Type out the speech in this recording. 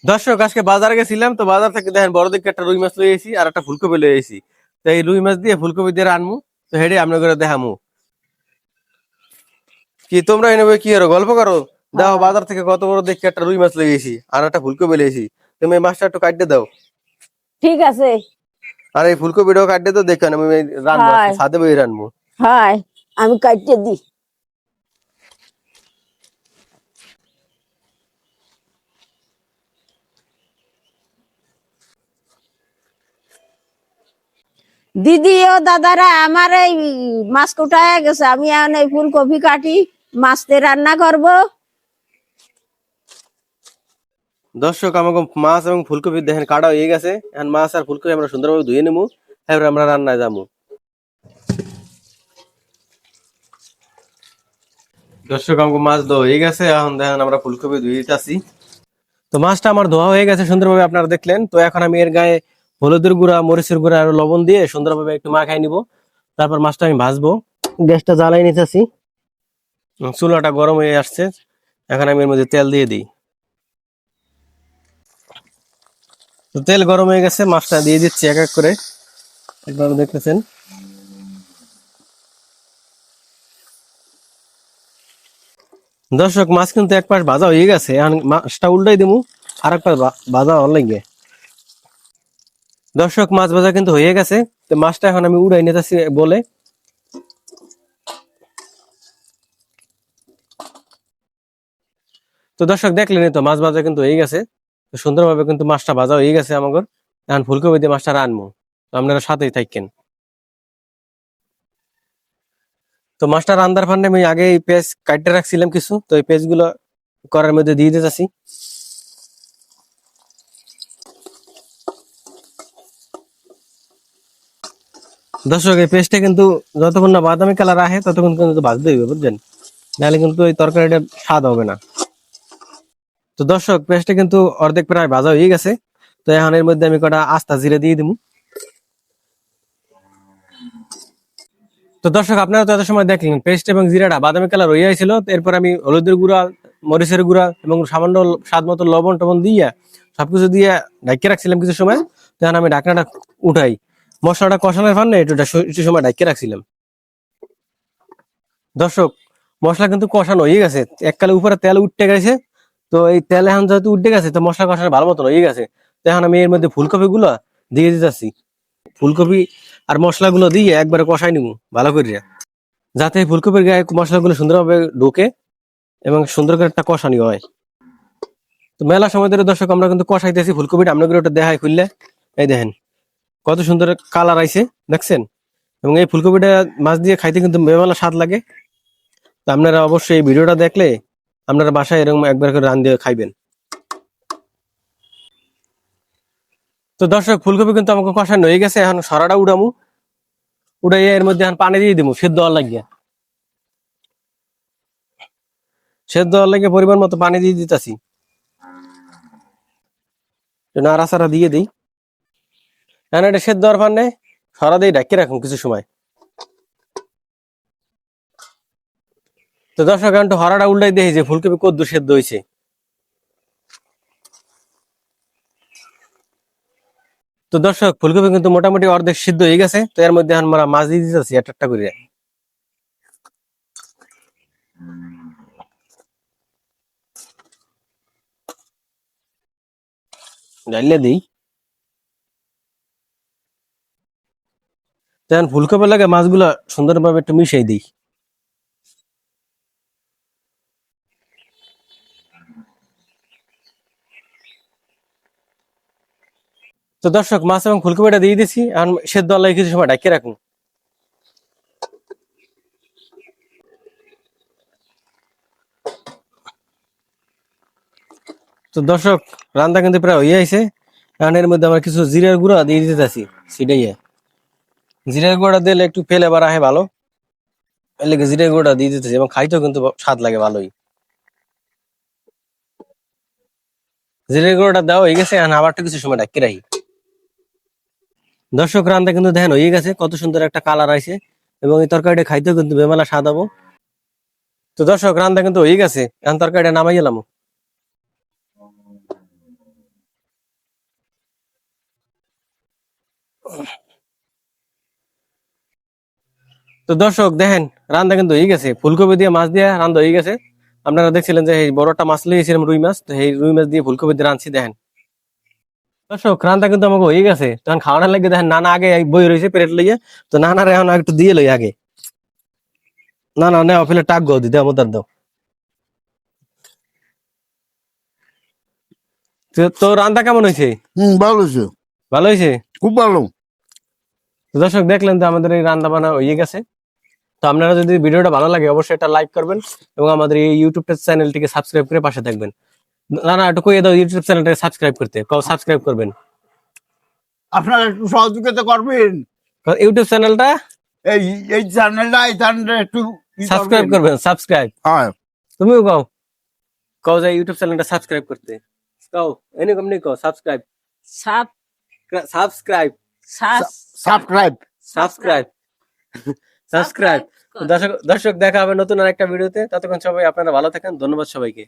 দর্শক আজকে বাজারে গেছিলাম, তো বাজার থেকে দেখেন বড় দিকে একটা রুই মাছ লয়ে এসেছি আর একটা ফুলকপি লয়ে এসেছি। তো এই রুই মাছ দিয়ে ফুলকপি দিয়ে রানমু। তো হেডে আপনার করে দেখামু। কি তোমরা এনে কি করো, গল্প করো? দেখো হ্যাঁ, বাজার থেকে কত বড় দেখে একটা রুই মাছ লয়ে এসেছি আর একটা ফুলকপি লয়ে এসেছি। তুমি এই মাছটা একটু কাটতে দাও। ঠিক আছে। আর এই ফুলকপিটাও কাটতে দাও, দেখেন আমি এই রানবো, আজকে হাই ছাদে বই রানবো। হাই, আমি কাটতে দিই। দিদি ও দাদারা, আমার এই মাছ কোটায় গেছে, আমি এখন এই ফুলকপি কাটি, মাছ দিয়ে রান্না করব। দর্শক আমাকে মাছ এবং ফুলকপি দেখেন কাটা হয়ে গেছে। এখন মাছ আর ফুলকপি আমরা সুন্দরভাবে ধুয়ে নেবো, এবার আমরা রান্নায় যাবো। দর্শক আমাকে মাছ ধোয়া হয়ে গেছে, এখন দেখেন আমরা ফুলকপি ধুয়ে দিতেছি। তো মাছটা আমার ধোয়া হয়ে গেছে সুন্দরভাবে, আপনারা দেখলেন। তো এখন আমি এর গায়ে হলুদের গুঁড়া, মরিচের গুঁড়া আর লবণ দিয়ে সুন্দরভাবে একটু মাখাই নিব। তারপর মাছটা আমি ভাজবো। গ্যাসটা জ্বালাই নিতেছি, চুলাটা গরম হয়ে আসছে। এখন আমি এর মধ্যে তেল দিয়ে দিই। তো তেল গরম হয়ে গেছে, মাছটা দিয়ে দিচ্ছি এক এক করে। একবার দেখতেছেন। দর্শক মাছ কিন্তু এক পাশ ভাজা হয়ে গেছে, এখন মাছটা উল্টাই দিবো, আর এক পাশ ভাজা অনলাইন। দর্শক মাছ ভাজা কিন্তু হয়ে গেছে। তো মাছটা এখন আমি উড়াই নিতেছি বলে। তো দর্শক দেখলেনই তো মাছ ভাজা কিন্তু হয়ে গেছে। তো সুন্দরভাবে কিন্তু মাছটা ভাজা হয়ে গেছে আমাদের। এখন ফুলকপি দিয়ে মাছটা রানবো। তো আপনারা সাথেই থাকেন। তো মাছটা রান্নার ফান্ডে আমি আগে পেঁয়াজ কাটতে রাখছিলাম কিছু, তো এই পেঁয়াজ গুলো করার মধ্যে দিয়ে দিতেছি। দর্শক এই পেস্টটা কিন্তু যতক্ষণ না বাদামি কালার আসে ততক্ষণ কিন্তু ভাজতে হইবে, বুঝছেন? নাহলে কিন্তু এই তরকারিটা স্বাদ হবে না। তো দর্শক পেস্টটা কিন্তু অর্ধেক প্রায় ভাজা হয়ে গেছে। তো এখন এর মধ্যে আমি কটা আস্তা জিরে দিয়ে দিব। তো দর্শক আপনারা তো এত সময় দেখলেন পেস্ট এবং জিরাটা বাদামি কালার হয়ে ছিল। এরপর আমি হলুদের গুঁড়া, মরিচের গুঁড়া এবং সামান্য স্বাদ মতো লবণ টবণ দিয়ে সবকিছু দিয়ে ঢাকিয়ে রাখছিলাম কিছু সময়। তখন আমি ঢাকনাটা উঠাই, মশলাটা কষানোর ফান্ডে একটু সময় ঢাকিয়ে রাখছিলাম। দর্শক মশলা কিন্তু কষানো হয়ে গেছে, এককালে উপরে তেল উঠতে গেছে। তো এই তেল এখন যেহেতু উঠতে গেছে, তো মশলা কষানো ভালো মতন হয়ে গেছে। তো এখন আমি এর মধ্যে ফুলকপি গুলো দিয়ে দিতেছি। ফুলকপি আর মশলাগুলো দিয়ে একবারে কষাই নিবো ভালো করে, যাতে ফুলকপির গায়ে মশলাগুলো সুন্দরভাবে ঢোকে এবং সুন্দর করে একটা কষানি হয়। তো মেলা সময় ধরে দর্শক আমরা কিন্তু কষাইতেছি ফুলকপিটা, আপনাদের ওটা দেখাই খুললে। এই দেখেন কত সুন্দর কালার আইছে, দেখছেন? এবং এই ফুলকপিটা মাছ দিয়ে খাইতে কিন্তু মেলা স্বাদ লাগে। তো আপনারা অবশ্যই এই ভিডিওটা দেখলে আপনারা বাসায় এরকম একবার করে রান দিয়ে খাইবেন। তো দর্শক ফুলকপি কিন্তু আমাকে কষানো হয়ে গেছে, এখন সরাটা উড়ামু। উড়াইয়া এর মধ্যে এখন পানি দিয়ে দিবো সেদ্ধ হওয়ার লাগিয়া। সেদ্ধ হওয়ার লাগিয়ে পরিমাণ মতো পানি দিয়ে দিতেছি, নাড়াচাড়া দিয়ে দিই। এখন এটা সেদ্ধ হওয়ার পানে সরা দিয়ে ঢাকিয়ে রাখুন কিছু সময়। তো দর্শক এখন তো হরাটা উল্টাই দেখি যে ফুলকপি কদ্দুর সেদ্ধ হয়েছে। তো দর্শক ফুলকপি কিন্তু মোটামুটি অর্ধেক সিদ্ধ হয়ে গেছে। তো এর মধ্যে আমরা মাছ দিয়ে দিতেছি একটা একটা করে, ঢালিয়ে দিই। তখন ফুলকপি লাগে মাছগুলো সুন্দরভাবে একটু মিশিয়ে দিই। তো দর্শক মাছ এবং ফুলকপিটা দিয়ে দিছি, এখন সেদ্ধ হওয়ার লাগে কিছু সময় ঢাকিয়ে রাখুন। তো দর্শক রান্না কিন্তু প্রায় হয়ে আইছে। এখন এর মধ্যে আমরা কিছু জিরার গুঁড়া দিয়ে দিতেছি, সেটাই। জিরার গুঁড়া দিলে একটু ফ্লেভার আসে ভালো, এর লেগে জিরার গুঁড়া দিয়ে দিতেছি এবং খাইতেও কিন্তু স্বাদ লাগে ভালোই। জিরার গুঁড়োটা দেওয়া হয়ে গেছে, এখন আবার একটু কিছু সময় ঢাকিয়ে রাখি। দর্শক রান্না কিন্তু দেখেন হয়ে গেছে, কত সুন্দর একটা কালার আইছে এবং এই তরকারিটা খাইতেও কিন্তু বেমালা স্বাদ হবো। তো দর্শক রান্না কিন্তু হয়ে গেছে, এখন তরকারিটা নামাই এলাম। তো দর্শক দেখেন রান্না কিন্তু হয়ে গেছে, ফুলকপি দিয়ে মাছ দিয়ে রান্না হয়ে গেছে। আপনারা দেখছিলেন যে এই বড়টা মাছ লিয়েছিলাম, রুই মাছ, তো এই রুই মাছ দিয়ে ফুলকপি দিয়ে রাঁধছি। দেখেন দর্শক রান্না কিন্তু আমাকে হয়ে গেছে, তখন খাওয়ানোর লাগে দেখেন নানা আগে বই রয়েছে প্লেট লইয়া, তো নানার এখন একটু দিয়ে লই আগে। না না নেওয়া ফেলে টাক গো দিতে আমার দাও। তো রান্না কেমন হয়েছে? ভালো হয়েছে, ভালো হয়েছে। খুব ভালো। তো দর্শক দেখলেন তো আমাদের এই রান্না বান্না হয়ে গেছে। তো আপনারা যদি ভিডিওটা ভালো লাগে অবশ্যই এটা লাইক করবেন এবং আমাদের এই ইউটিউব চ্যানেলটিকে সাবস্ক্রাইব করে পাশে থাকবেন। না না একটু কইয়ে দাও ইউটিউব চ্যানেলটাকে সাবস্ক্রাইব করতে, সাবস্ক্রাইব করবেন আপনারা একটু সহযোগিতা করবেন, ইউটিউব চ্যানেলটা এই এই চ্যানেলটা একটু সাবস্ক্রাইব করবেন। সাবস্ক্রাইব হ্যাঁ, তুমিও কও, কও যে ইউটিউব চ্যানেলটা সাবস্ক্রাইব করতে, কও এনে কমনি কও সাবস্ক্রাইব সাপ সাবস্ক্রাইব সাস সাবস্ক্রাইব। Subscribe subscribe. দর্শক দর্শক দেখা হবে নতুন আরেকটা ভিডিওতে, ততক্ষণ সবাই আপনারা ভালো থাকেন, ধন্যবাদ সবাইকে।